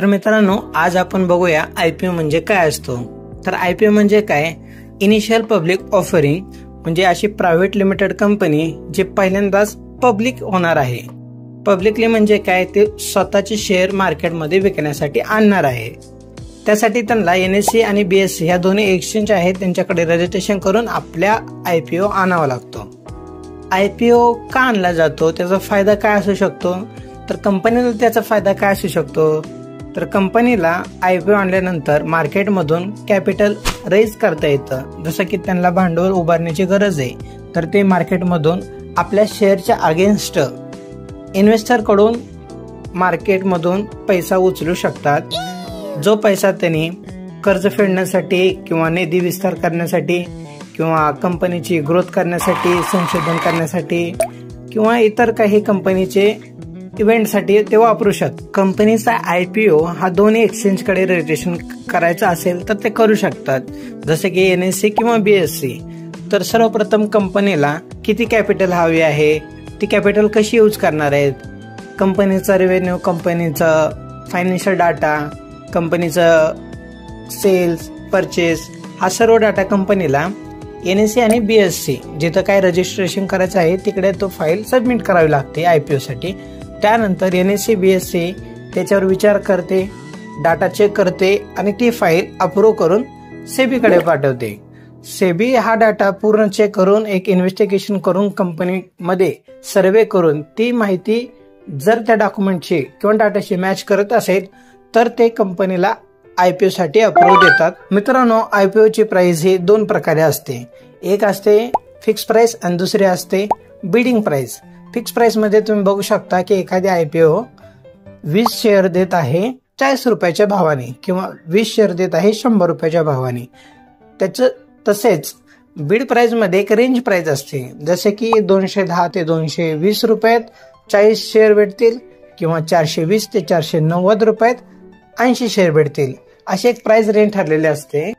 तर मित्रांनो, आज आपण बघूया आयपीओ म्हणजे काय असतो। तर आयपीओ म्हणजे काय, इनिशियल पब्लिक ऑफरिंग, म्हणजे अशी प्रायव्हेट लिमिटेड कंपनी जी पहिल्यांदाच पब्लिक होणार आहे। पब्लिकली म्हणजे काय, ते स्वतःचे शेअर मार्केटमध्ये विकण्यासाठी आणणार आहे। त्यासाठी त्यांना एनएससी आणि बीएससी ह्या दोन्ही एक्सचेंज आहेत, त्यांच्याकडे रजिस्ट्रेशन करून आपल्या आयपीओ आणावा लागतो। आयपीओ का आणला जातो, त्याचा फायदा काय असू शकतो, तर कंपनीला त्याचा फायदा काय असू शकतो, तर कंपनीला आयपीओ आणल्यानंतर मार्केटमधून कॅपिटल रेज करता येतं। जसं की त्यांना भांडवल उभारण्याची गरज आहे, तर ते मार्केटमधून आपल्या शेअरच्या अगेन्स्ट इन्व्हेस्टरकडून मार्केटमधून पैसा उचलू शकतात। जो पैसा त्यांनी कर्ज फेडण्यासाठी किंवा निधी विस्तार करण्यासाठी किंवा कंपनीची ग्रोथ करण्यासाठी, संशोधन करण्यासाठी किंवा इतर काही कंपनीचे इव्हेंटसाठी ते वापरू शकतात। कंपनीचा आयपीओ हा दोन्ही एक्सचेंज कडे रजिस्ट्रेशन करायचं असेल तर ते करू शकतात, जसे की एनएससी किंवा बीएससी। तर सर्वप्रथम कंपनीला किती कॅपिटल हवी आहे, ती कॅपिटल कशी यूज करणार आहेत, कंपनीचा रेव्हेन्यू, कंपनीचा फायनान्शियल डाटा, कंपनीचा सेल्स, परचेस, हा सर्व डाटा कंपनीला एनएससी आणि बीएससी जिथं काय रजिस्ट्रेशन करायचं आहे तिकडे तो फाईल सबमिट करावी लागते आयपीओ साठी। त्यानंतर एनएससी बीएससी त्याच्यावर विचार करते, डाटा चेक करते आणि ती फाईल अप्रूव्ह करून सेबीकडे पाठवते। सेबी हा डाटा पूर्ण चेक करून एक इन्व्हेस्टिगेशन करून कंपनीमध्ये सर्वे करून ती माहिती जर त्या डॉक्युमेंटची किंवा डाटाशी मॅच करत असेल तर ते कंपनीला आयपीओ साठी अप्रूव्ह देतात। मित्रांनो, आयपीओ ची प्राइस ही दोन प्रकारे असते, एक असते फिक्स प्राइस आणि दुसरी असते बिडिंग प्राइस। फिक्स प्राइस मध्ये तुम्ही बघू शकता की एखादी आयपीओ 20 शेअर देत आहे 40 रुपयाच्या भावाने किंवा 20 शेअर देत आहे 100 रुपयाच्या भावाने। तसेच बिड प्राइस मध्ये एक रेंज प्राइस असते, जसे की 210 ते 220 रुपयात 40 शेअर भेटतील किंवा 420 ते 490 रुपयात 80 शेअर भेटतील, अशी एक प्राइस रेंज ठरलेली असते।